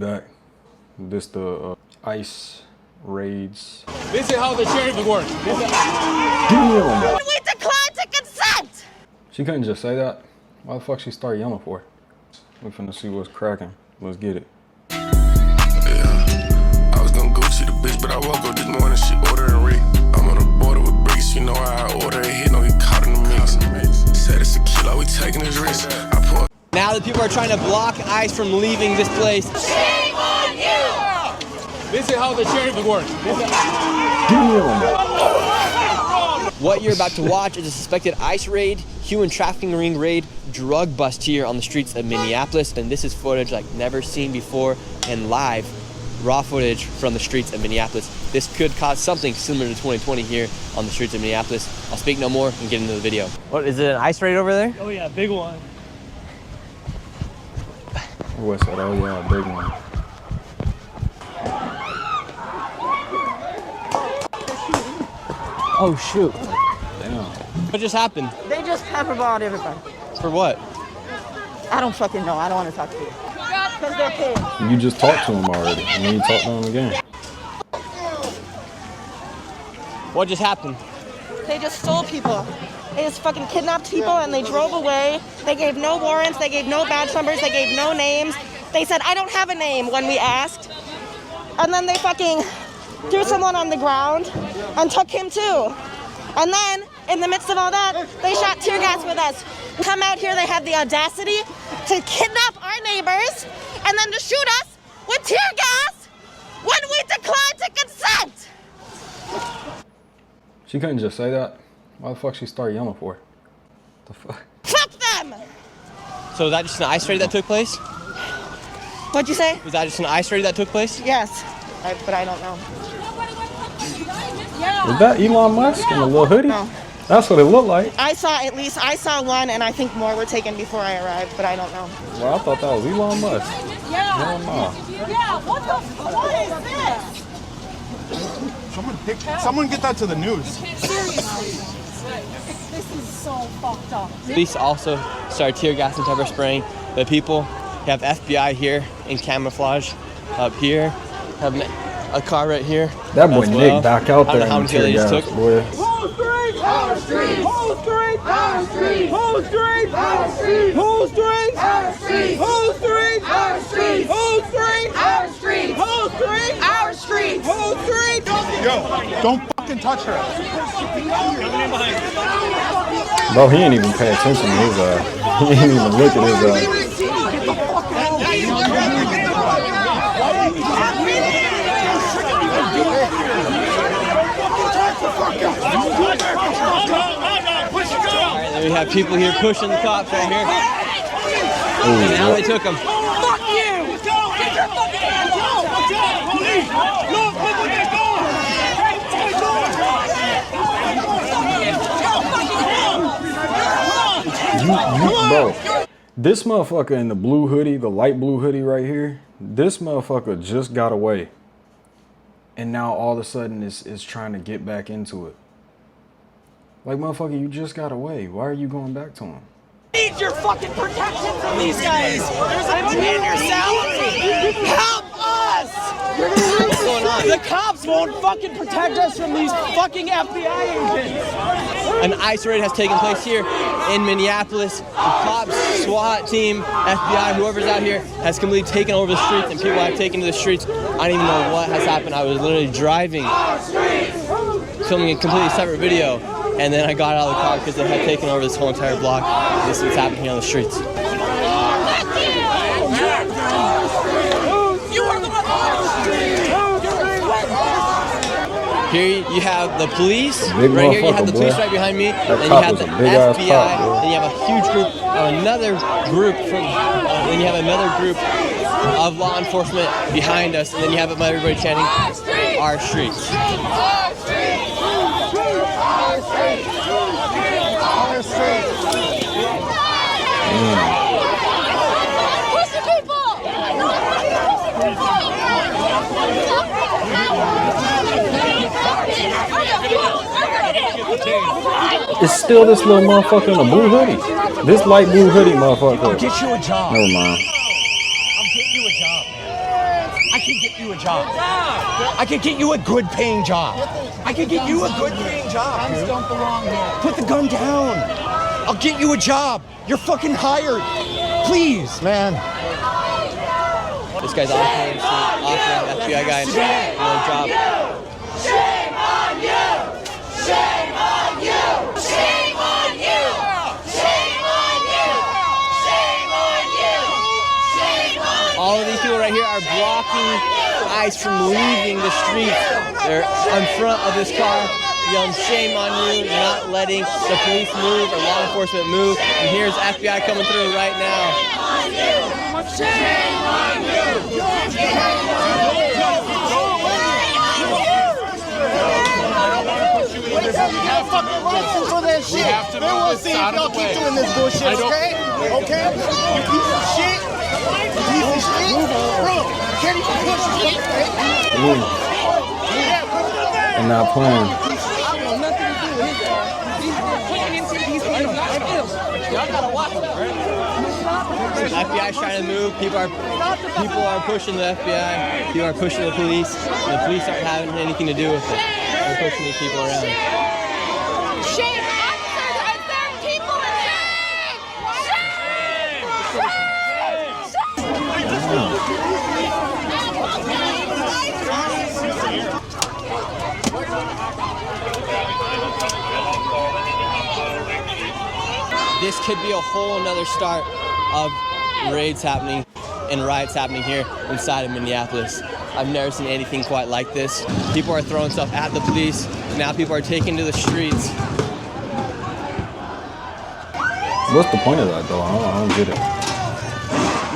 back. This the ICE raids. This is how the sheriff works. Damn. We decline to consent! She couldn't just say that. Why the fuck she start yelling for? We finna see what's cracking. Let's get it. Yeah, I was gonna go see the bitch, but I woke up this morning, she ordering Rick. I'm on the border with bricks, you know how I order it. He know he caught in the mix. Said it's a killer, we taking his risk. I pull. Now that people are trying to block ICE from leaving this place. Shame on you! This is how the sheriff works. What you're about to watch is a suspected ICE raid, human trafficking ring raid, drug bust here on the streets of Minneapolis. And this is footage like never seen before and live, raw footage from the streets of Minneapolis. This could cause something similar to 2020 here on the streets of Minneapolis. I'll speak no more and get into the video. What, is it an ICE raid over there? Oh yeah, big one. What's that? Oh yeah, big one. Oh shoot. Damn. What just happened? They just pepperballed everybody. For what? I don't fucking know. I don't want to talk to you. Because they're kids. You just talked to him already, and then you talk to him again. What just happened? They just stole people. They just fucking kidnapped people and they drove away. They gave no warrants. They gave no badge numbers. They gave no names. They said, I don't have a name when we asked. And then they fucking threw someone on the ground and took him too. And then, in the midst of all that, they shot tear gas with us. Come out here, they have the audacity to kidnap our neighbors and then to shoot us with tear gas when we decline to consent. She couldn't just say that. Why the fuck she start yelling for? The fuck? Fuck them! So was that just an ICE raid that took place? What'd you say? Was that just an ICE raid that took place? Yes, but I don't know. Was that Elon Musk in a little hoodie? No. That's what it looked like. I saw one, and I think more were taken before I arrived, but I don't know. Well, I thought that was Elon Musk. Yeah. No. Yeah, what is this? Someone get that to the news. Seriously. This is so fucked up. Police also started tear gas and pepper spraying the people. You have FBI here in camouflage up here. Have a car right here. That boy as Nick well. back out I don't there know how in many they tear just gas, took. boy. Whole street! Our street! Whole street! Our street! Whole street! Our street! Whole street! Our street! Whole street! Our street! Whole street! Our street! Whole street! Our street! Whole street! Yo, don't fucking touch her. Bro, he ain't even pay attention to his He ain't even look at his Alright, then we have people here pushing the cops right here. And now they took them. Fuck you! Get your fucking hands off! Police! Look what they're Bro, this motherfucker in the blue hoodie, the light blue hoodie right here, this motherfucker just got away. And now all of a sudden is trying to get back into it. Like, motherfucker, you just got away. Why are you going back to him? need your fucking protection from these guys. There's a in your salary. Help us! What's going on? The cops won't fucking protect us from these fucking FBI agents. An ICE raid has taken place here in Minneapolis. The cops, SWAT team, FBI, whoever's out here has completely taken over the streets, and people have taken to the streets. I don't even know what has happened. I was literally driving, filming a completely separate video, and then I got out of the car because they had taken over this whole entire block. This is what's happening here on the streets. Here you have the police, right here you have the police right behind me, then you have the FBI, then you have a huge group of another group then you have another group of law enforcement behind us, and then you have everybody chanting, "Our streets." Our streets! Our streets! Our streets! Push the people! It's still this little motherfucker in a blue hoodie. This light blue hoodie motherfucker. Get you a job. Never mind. I'll get you a job, man. I can get you a job. I can get you a good paying job. I can get you a good paying job. Guns don't belong here. Put the gun down. I'll get you a job. You're fucking hired. Please, man. This guy's offering FBI guy another job. Shame on you! Shame on you! Shame on you! Shame on you! Shame on you! Shame on you! All of these people right here are blocking ICE from leaving the street. They're in front of this car, yelling shame on you, not letting the police move or law enforcement move. And here's FBI coming through right now. Shame on you! We have fucking license for that shit. Then we'll see if y'all keep doing this bullshit, okay? Okay? You piece of shit. You piece of shit. Bro, you can't even push shit. I'm not playing. FBI's trying to move. People are pushing the FBI. People are pushing the police. The police aren't having anything to do with it. They're pushing these people around. Shame, officers! Are there people in there? This could be a whole another start of raids happening and riots happening here inside of Minneapolis. I've never seen anything quite like this. People are throwing stuff at the police. Now people are taking to the streets. What's the point of that, though? I don't get it.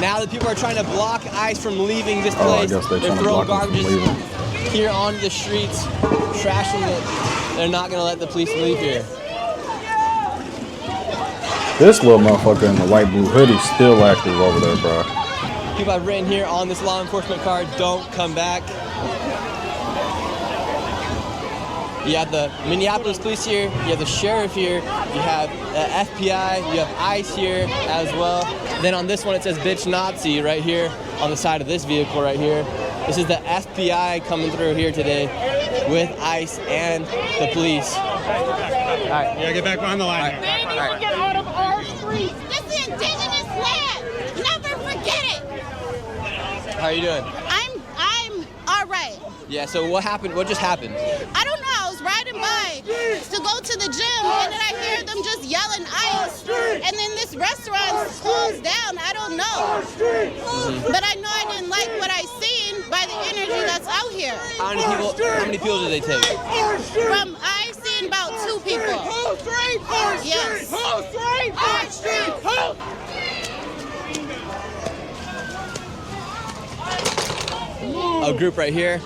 Now that people are trying to block ICE from leaving this I place, guess they're trying to throwing block them from garbages leaving. here onto the streets, trashing it. They're not gonna let the police leave here. This little motherfucker in the white blue hoodie still active over there, bro. People have written here on this law enforcement card, don't come back. You have the Minneapolis police here, you have the sheriff here, you have the FBI, you have ICE here as well. Then on this one it says bitch Nazi right here on the side of this vehicle right here. This is the FBI coming through here today with ICE and the police. All right. You gotta get back behind the line. We need to get out of our streets. This is indigenous land. Never forget it. How are you doing? I'm all right. Yeah, so what happened? What just happened? I don't know. I was riding by to go to the gym, and then I hear them just yelling ICE, and then this restaurant closed down. I don't know. But I know I didn't like what I seen by the energy that's out here. How many people did they take? From I seen about 2 people. Yes. A group right here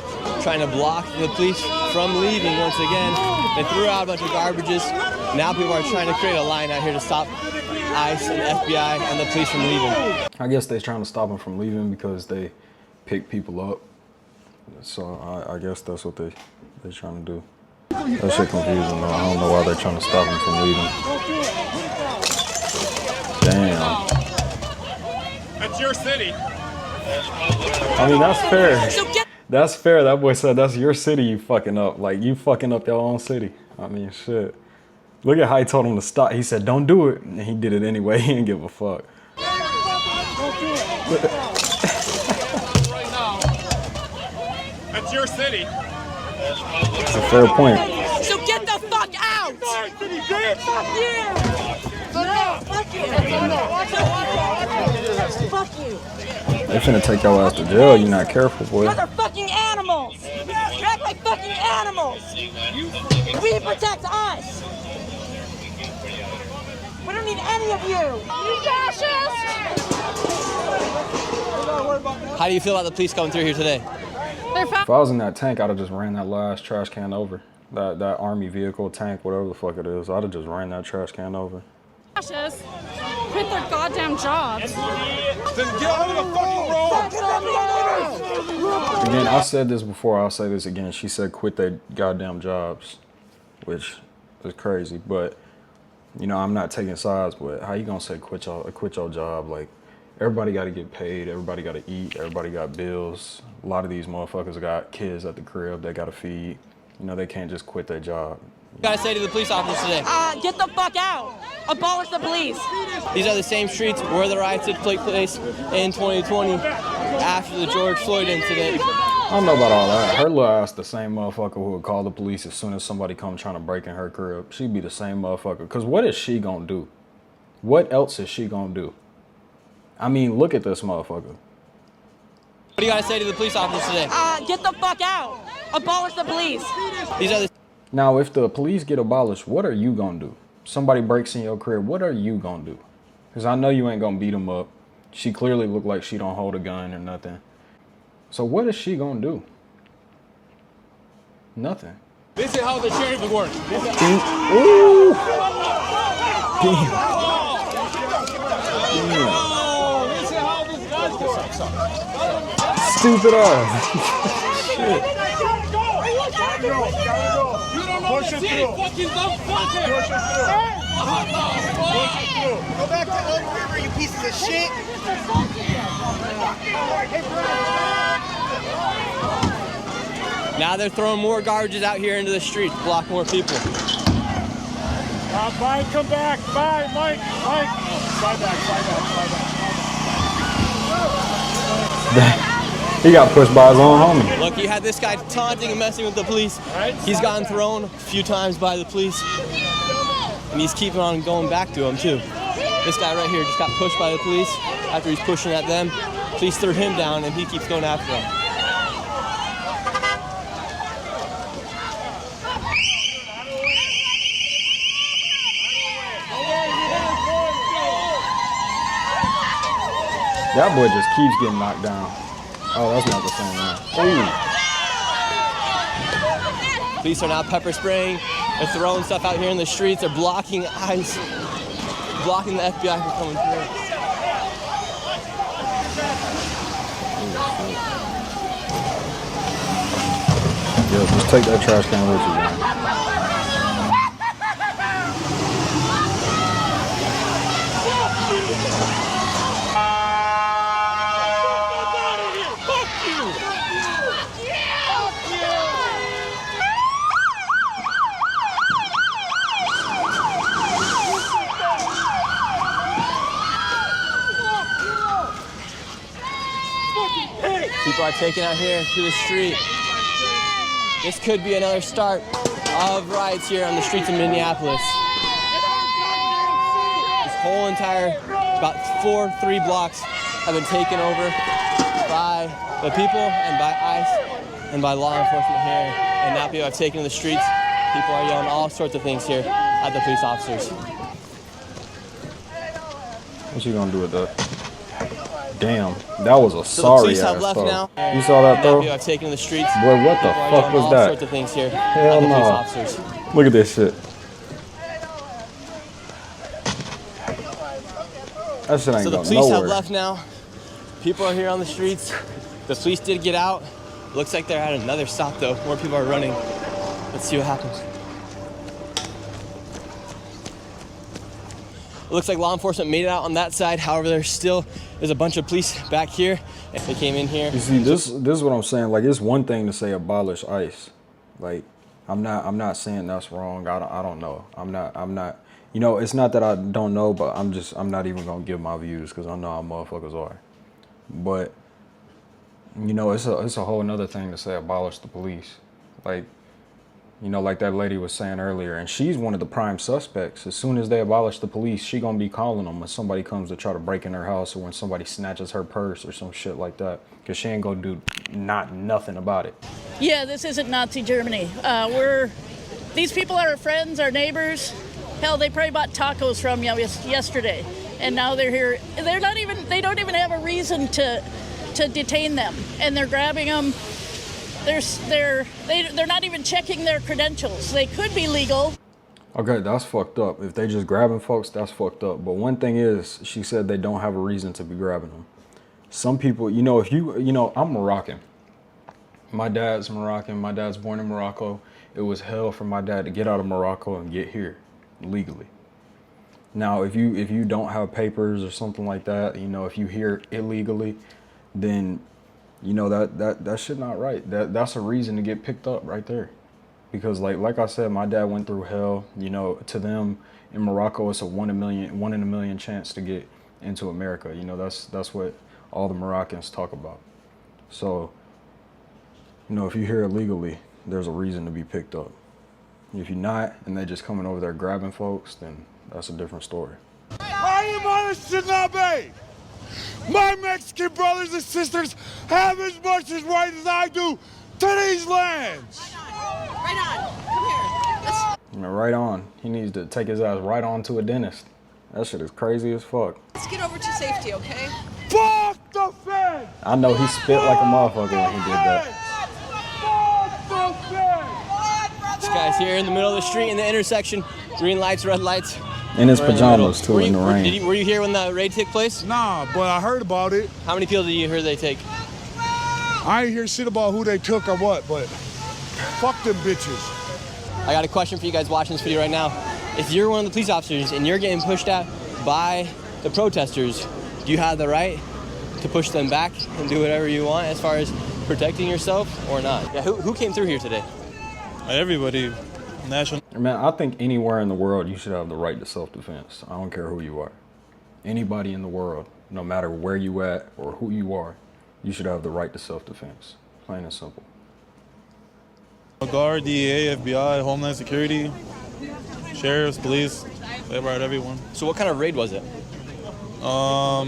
trying to block the police from leaving once again. They threw out a bunch of garbages. Now people are trying to create a line out here to stop ICE and FBI and the police from leaving. I guess they're trying to stop them from leaving because they pick people up. So I guess that's what they're trying to do. That shit confusing though. I don't know why they're trying to stop them from leaving. Damn. That's your city. I mean, that's fair. That's fair. That boy said that's your city you fucking up. Like, you fucking up your own city. I mean, shit. Look at how he told him to stop. He said, don't do it. And he did it anyway. He didn't give a fuck. Right now. That's your city. It's a fair point. So get the fuck out! Fuck you! Fuck you! Fuck you! They finna take your ass to jail. You're not careful, boy. You guys are fucking animals! You act like fucking animals! We protect us! We don't need any of you! You fascists! How do you feel about the police coming through here today? If I was in that tank, I'd have just ran that last trash can over. That army vehicle, tank, whatever the fuck it is. I'd have just ran that trash can over. Fascists quit their goddamn jobs. Then get out of the fucking road! Again, I said this before, I'll say this again. She said quit their goddamn jobs, which is crazy. But, you know, I'm not taking sides, but how you gonna say quit your job? Like, Everybody got to get paid. Everybody got to eat. Everybody got bills. A lot of these motherfuckers got kids at the crib they got to feed. You know, they can't just quit their job. What do you gotta say to the police officers today? Get the fuck out. Abolish the police. These are the same streets where the riots took place in 2020 after the George Floyd incident. I don't know about all that. Her little ass the same motherfucker who would call the police as soon as somebody come trying to break in her crib. She'd be the same motherfucker. Because what is she gonna do? What else is she gonna do? I mean, look at this motherfucker. What do you gotta say to the police officers today? Get the fuck out. Abolish the police. These are the Now, if the police get abolished, what are you gonna do? Somebody breaks in your crib, what are you gonna do? Because I know you ain't gonna beat them up. She clearly looked like she don't hold a gun or nothing. So what is she gonna do? Nothing. This is how the sheriff works. Ooh. Damn. This is how this guy works. Stupid ass. Shit. You don't know Push the it city, through. fucking dumb fucker. Push it through. Push it through. Go back to Elk River, you pieces of shit. Now they're throwing more garbage out here into the street to block more people. Mike, come back. Bye, Mike. Mike. Fly back. He got pushed by his own homie. Look, you had this guy taunting and messing with the police. He's gotten thrown a few times by the police. And he's keeping on going back to him, too. This guy right here just got pushed by the police. After he's pushing at them, police threw him down and he keeps going after him. That boy just keeps getting knocked down. Oh, that's not the same one. Ooh. Police are now pepper spraying. They're throwing stuff out here in the streets. They're blocking eyes, blocking the FBI from coming through. Yo, just take that trash can with you, man. People are taken out here to the street. This could be another start of riots here on the streets of Minneapolis. This whole entire, about 3 blocks have been taken over by the people and by ICE and by law enforcement here. And now people have taken to the streets. People are yelling all sorts of things here at the police officers. What you gonna do with that? Damn, that was a So the sorry police ass have left throw. now. You saw that Now throw? people have taken to the streets. Boy, what the People are fuck yelling was all that? sorts of things here Hell at the police no. officers. Look at this shit. That shit ain't So the going police nowhere. have left now. People are here on the streets. The police did get out. Looks like they're at another stop though. More people are running. Let's see what happens. It looks like law enforcement made it out on that side. However, there's a bunch of police back here. They came in here. You see, this is what I'm saying. Like, it's one thing to say abolish ICE. Like, I'm not saying that's wrong. I don't know. I'm not. You know, it's not that I don't know, but I'm not even gonna give my views because I know how motherfuckers are. But you know, it's a whole nother thing to say abolish the police. Like, you know, like that lady was saying earlier, and she's one of the prime suspects. As soon as they abolish the police, she gonna be calling them when somebody comes to try to break in her house or when somebody snatches her purse or some shit like that, because she ain't gonna do nothing about it. Yeah, this isn't Nazi Germany. These people are our friends, our neighbors. Hell, they probably bought tacos from you yesterday, and now they're here. They don't even have a reason to detain them, and they're grabbing them. They're not even checking their credentials. They could be legal. Okay, that's fucked up. If they just grabbing folks, that's fucked up. But one thing is, she said they don't have a reason to be grabbing them. Some people, you know, I'm Moroccan. My dad's Moroccan. My dad's born in Morocco. It was hell for my dad to get out of Morocco and get here legally. Now, if you don't have papers or something like that, you know, if you here illegally, then, you know, that shit not right. That's a reason to get picked up right there. Because like I said, my dad went through hell. You know, to them in Morocco, it's a 1 in a million chance to get into America. You know, that's what all the Moroccans talk about. So, you know, if you're here illegally, there's a reason to be picked up. If you're not, and they're just coming over there grabbing folks, then that's a different story. I am on a Shinabe. My Mexican brothers and sisters have as much as right as I do to these lands. Right on. Come here. You know, right on. He needs to take his ass right on to a dentist. That shit is crazy as fuck. Let's get over to safety, okay? Fuck the feds! I know he spit like a motherfucker when he did that. Fuck the feds! This guy's here in the middle of the street in the intersection. Green lights, red lights. In his pajamas too, in the rain. Were you here when the raid took place? Nah, but I heard about it. How many people did you hear they take? I ain't hear shit about who they took or what, but fuck them bitches. I got a question for you guys watching this video right now. If you're one of the police officers and you're getting pushed out by the protesters, do you have the right to push them back and do whatever you want as far as protecting yourself or not? Yeah, who came through here today? Everybody. National. Man, I think anywhere in the world you should have the right to self-defense. I don't care who you are. Anybody in the world, no matter where you at or who you are, you should have the right to self-defense. Plain and simple. Guard, DEA, FBI, Homeland Security, sheriffs, police, they brought everyone. So what kind of raid was it? I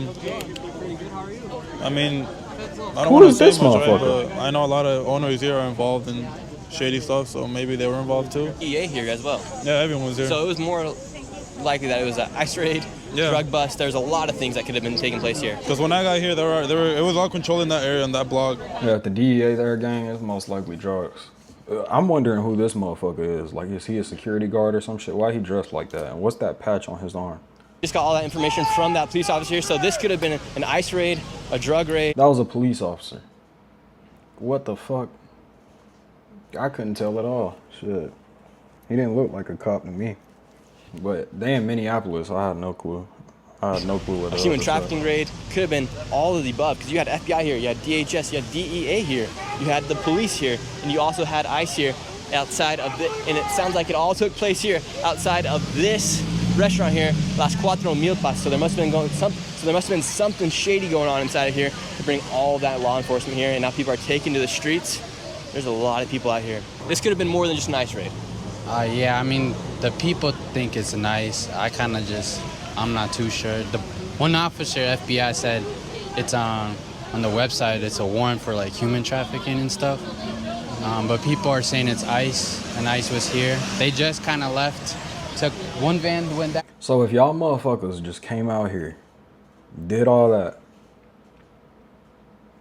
mean, I don't Who want to is say this much, right, motherfucker? but I know a lot of owners here are involved in shady stuff, so maybe they were involved too. EA here as well. Yeah, everyone was here. So it was more likely that it was an ICE raid, drug bust. There's a lot of things that could have been taking place here. Because when I got here, it was all controlling that area and that block. Yeah, if the DEA there, gang, it's most likely drugs. I'm wondering who this motherfucker is. Like, is he a security guard or some shit? Why he dressed like that? And what's that patch on his arm? Just got all that information from that police officer here. So this could have been an ICE raid, a drug raid. That was a police officer. What the fuck? I couldn't tell at all. Shit. He didn't look like a cop to me. But they in Minneapolis, I had no clue. I had no clue what A it human was. trafficking raid could have been all of the above, because you had FBI here, you had DHS, you had DEA here, you had the police here, and you also had ICE here outside of it. And it sounds like it all took place here outside of this restaurant here, Las Cuatro Milpas. So there must have been something shady going on inside of here to bring all of that law enforcement here, and now people are taking to the streets. There's a lot of people out here. This could have been more than just an ICE raid. Yeah, I mean, the people think it's nice. I'm not too sure. The one officer, FBI, said it's on the website, it's a warrant for like human trafficking and stuff. But people are saying it's ICE, and ICE was here. They just kind of left. Took one van, went down. So if y'all motherfuckers just came out here, did all that,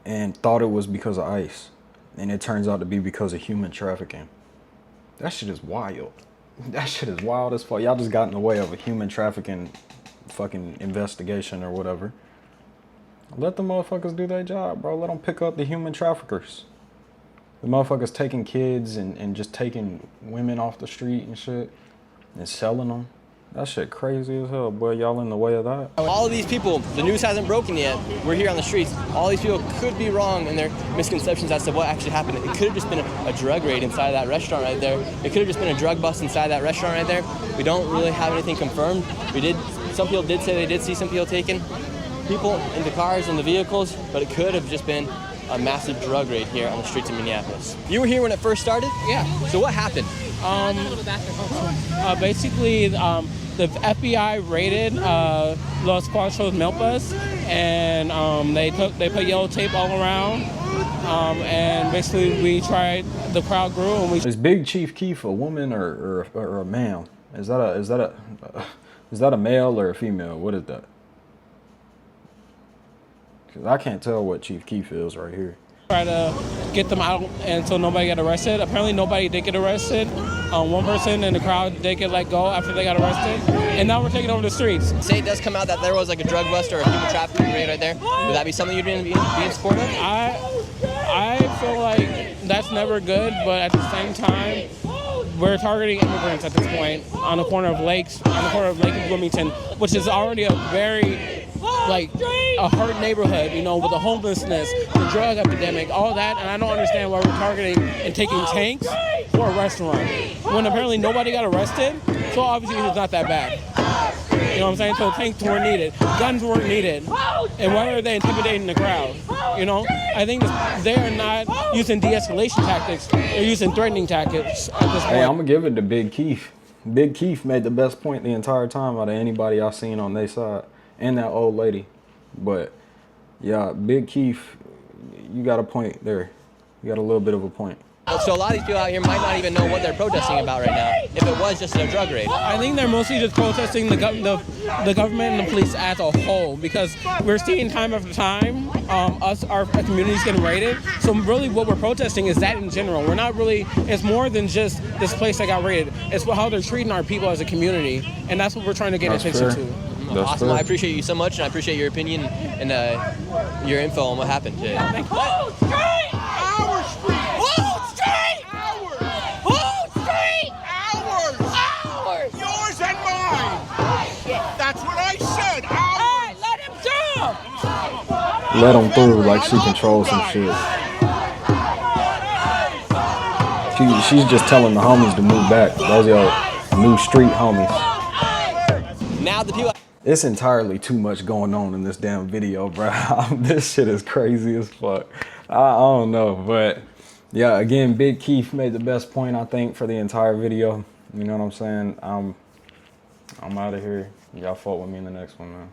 and thought it was because of ICE, and it turns out to be because of human trafficking, that shit is wild. That shit is wild as fuck. Y'all just got in the way of a human trafficking fucking investigation or whatever. Let the motherfuckers do their job, bro. Let them pick up the human traffickers. The motherfuckers taking kids and just taking women off the street and shit and selling them. That shit crazy as hell, boy. Y'all in the way of that. All of these people, the news hasn't broken yet. We're here on the streets. All these people could be wrong in their misconceptions as to what actually happened. It could have just been a drug raid inside of that restaurant right there. It could have just been a drug bust inside that restaurant right there. We don't really have anything confirmed. Some people did say they did see some people taking people into cars and the vehicles, but it could have just been a massive drug raid here on the streets of Minneapolis. You were here when it first started? Yeah. So what happened? Basically, the FBI raided Las Cuatro Milpas, and they put yellow tape all around, and basically the crowd grew, and we. Is Big Chief Keef a woman or a man? Is that a male or a female? What is that? Cause I can't tell what Chief Keef is right here. Try to get them out until nobody got arrested. Apparently nobody did get arrested. One person in the crowd did get let go after they got arrested. And now we're taking over the streets. Say it does come out that there was like a drug bust or a human trafficking raid right there. Would that be something you'd be in support of? I feel like that's never good, but at the same time, we're targeting immigrants at this point on the corner of Lakes, on the corner of Lake and Bloomington, which is already a very, like, a hard neighborhood, you know, with the homelessness, the drug epidemic, all that, and I don't understand why we're targeting and taking tanks for a restaurant when apparently nobody got arrested, so obviously it's not that bad. You know what I'm saying? So tanks weren't needed, guns weren't needed, and why are they intimidating the crowd? You know, I think they are not using de-escalation tactics, they're using threatening tactics at this point. Hey, I'm gonna give it to Big Keith. Big Keith made the best point the entire time out of anybody I've seen on their side, and that old lady. But yeah, Big Keith, you got a point there. You got a little bit of a point. So a lot of these people out here might not even know what they're protesting about right now, if it was just a drug raid. I think they're mostly just protesting the government and the police as a whole, because we're seeing time after time our communities getting raided. So really what we're protesting is that in general. We're not really, it's more than just this place that got raided. It's how they're treating our people as a community, and that's what we're trying to get attention to. Awesome. Well, I appreciate you so much, and I appreciate your opinion and your info on what happened today. Our street! Whole street! Ours! Whole street! Ours! Ours! Yours and mine! That's what I said! Ours! Hey, let him through! Let them through like she controls some shit. She's just telling the homies to move back. Those are new street homies. Now the people... It's entirely too much going on in this damn video, bro. This shit is crazy as fuck. I don't know, but yeah, again, Big Keith made the best point, I think, for the entire video. You know what I'm saying? I'm out of here. Y'all fought with me in the next one, man.